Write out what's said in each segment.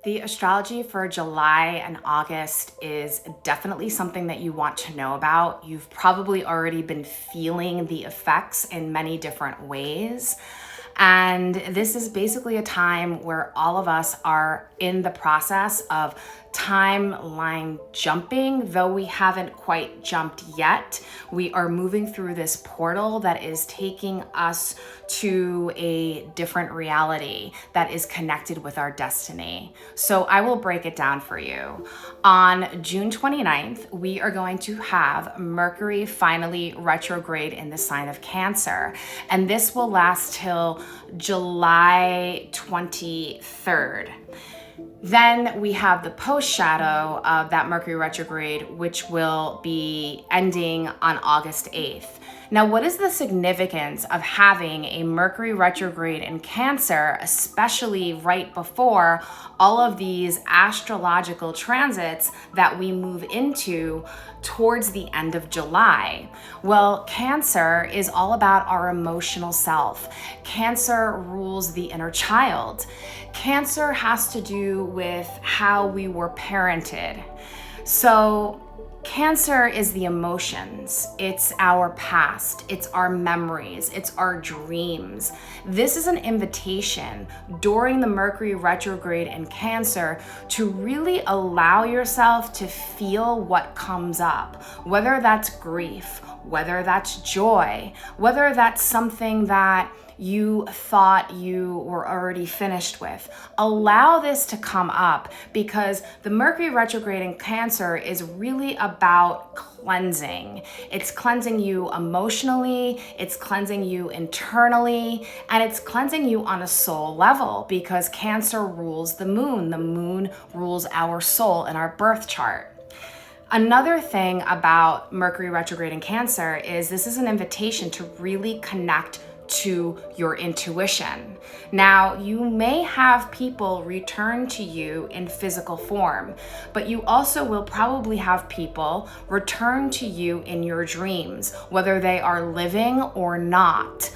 The astrology for July and August is definitely something that you want to know about. You've probably already been feeling the effects in many different ways. And this is basically a time where all of us are in the process of timeline jumping, though we haven't quite jumped yet. We are moving through this portal that is taking us to a different reality that is connected with our destiny. So I will break it down for you. On June 29th, we are going to have Mercury finally retrograde in the sign of Cancer. And this will last till July 23rd. Then we have the post shadow of that Mercury retrograde, which will be ending on August 8th. Now, what is the significance of having a Mercury retrograde in Cancer, especially right before all of these astrological transits that we move into towards the end of July? Well, Cancer is all about our emotional self. Cancer rules the inner child. Cancer has to do with how we were parented. So Cancer is the emotions, it's our past, it's our memories, it's our dreams. This is an invitation during the Mercury retrograde in Cancer to really allow yourself to feel what comes up, whether that's grief, whether that's joy, whether that's something that you thought you were already finished with. Allow this to come up because the Mercury retrograde in Cancer is really about cleansing. It's cleansing you emotionally, it's cleansing you internally, and it's cleansing you on a soul level because Cancer rules the moon. The moon rules our soul in our birth chart. Another thing about Mercury retrograde in Cancer is this is an invitation to really connect to your intuition. Now, you may have people return to you in physical form, but you also will probably have people return to you in your dreams, whether they are living or not.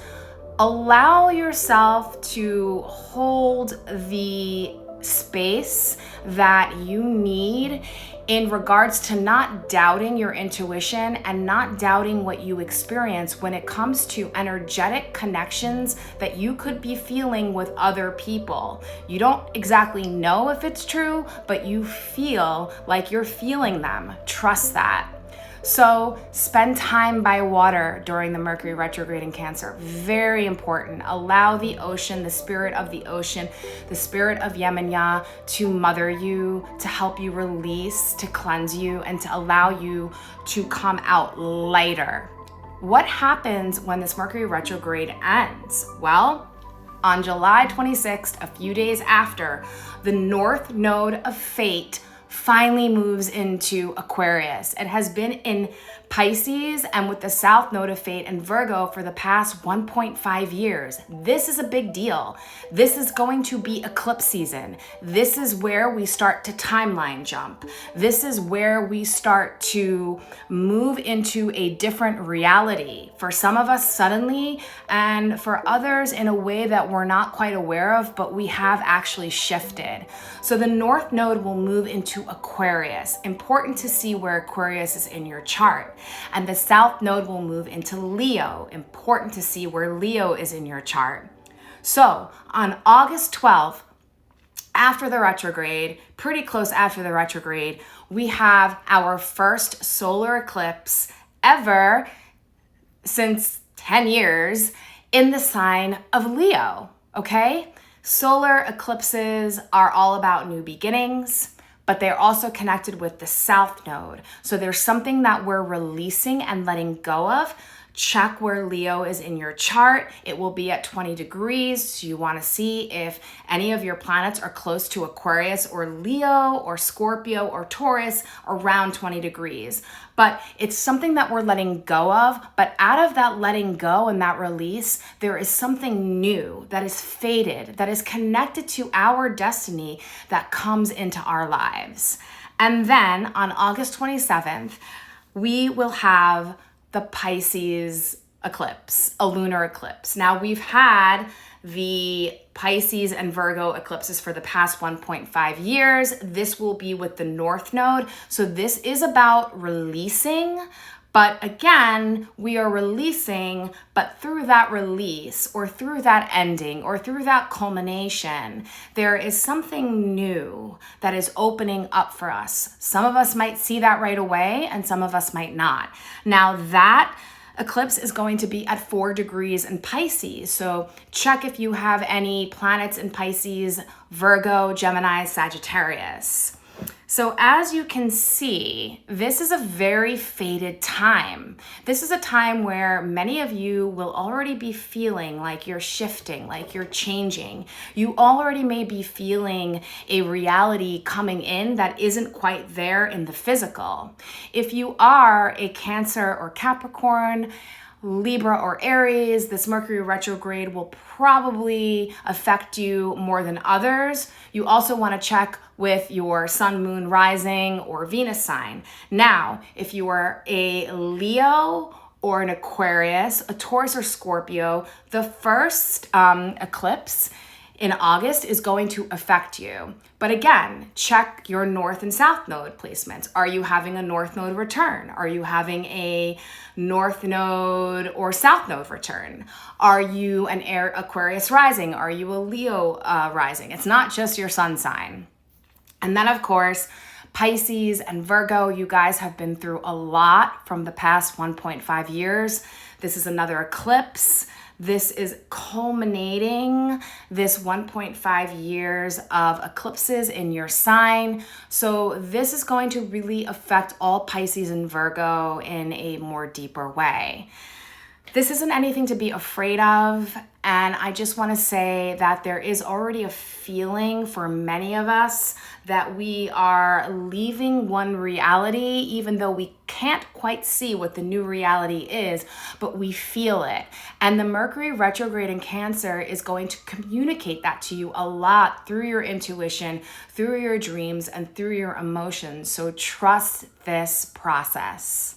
Allow yourself to hold the space that you need in regards to not doubting your intuition and not doubting what you experience when it comes to energetic connections that you could be feeling with other people. You don't exactly know if it's true, but you feel like you're feeling them. Trust that. So spend time by water during the Mercury retrograde in Cancer. Very important. Allow the ocean, the spirit of the ocean, the spirit of Yemaya to mother you, to help you release, to cleanse you, and to allow you to come out lighter. What happens when this Mercury retrograde ends? Well, on July 26th, a few days after, the North Node of Fate finally moves into Aquarius. It has been in Pisces and with the South Node of Fate in Virgo for the past 1.5 years. This is a big deal. This is going to be eclipse season. This is where we start to timeline jump. This is where we start to move into a different reality. For some of us suddenly, and for others in a way that we're not quite aware of, but we have actually shifted. So the North Node will move into Aquarius. Important to see where Aquarius is in your chart. And the South Node will move into Leo. Important to see where Leo is in your chart. So on August 12th, after the retrograde, pretty close after the retrograde, we have our first solar eclipse ever since 10 years in the sign of Leo, okay? Solar eclipses are all about new beginnings, but they're also connected with the South Node. So there's something that we're releasing and letting go of. Check where Leo is in your chart. It will be at 20 degrees. So you want to see if any of your planets are close to Aquarius or Leo or Scorpio or Taurus around 20 degrees. But it's something that we're letting go of. But out of that letting go and that release, there is something new that is fated, that is connected to our destiny that comes into our lives. And then on August 27th, we will have the Pisces eclipse, a lunar eclipse. Now we've had the Pisces and Virgo eclipses for the past 1.5 years. This will be with the North Node. So this is about releasing. But again, we are releasing, but through that release or through that ending or through that culmination, there is something new that is opening up for us. Some of us might see that right away and some of us might not. Now that eclipse is going to be at 4 degrees in Pisces. So check if you have any planets in Pisces, Virgo, Gemini, Sagittarius. So as you can see, this is a very fated time. This is a time where many of you will already be feeling like you're shifting, like you're changing. You already may be feeling a reality coming in that isn't quite there in the physical. If you are a Cancer or Capricorn, Libra or Aries, this Mercury retrograde will probably affect you more than others. You also want to check with your sun, moon, rising, or Venus sign. Now, if you are a Leo or an Aquarius, a Taurus or Scorpio, the first eclipse in August is going to affect you. But again, check your North and South Node placements. Are you having a North Node return? Are you having a North Node or South Node return? Are you an Aquarius rising? Are you a Leo rising? It's not just your sun sign. And then of course, Pisces and Virgo, you guys have been through a lot from the past 1.5 years. This is another eclipse. This is culminating this 1.5 years of eclipses in your sign. So this is going to really affect all Pisces and Virgo in a more deeper way. This isn't anything to be afraid of. And I just want to say that there is already a feeling for many of us that we are leaving one reality, even though we can't quite see what the new reality is, but we feel it. And the Mercury retrograde in Cancer is going to communicate that to you a lot through your intuition, through your dreams, and through your emotions. So trust this process.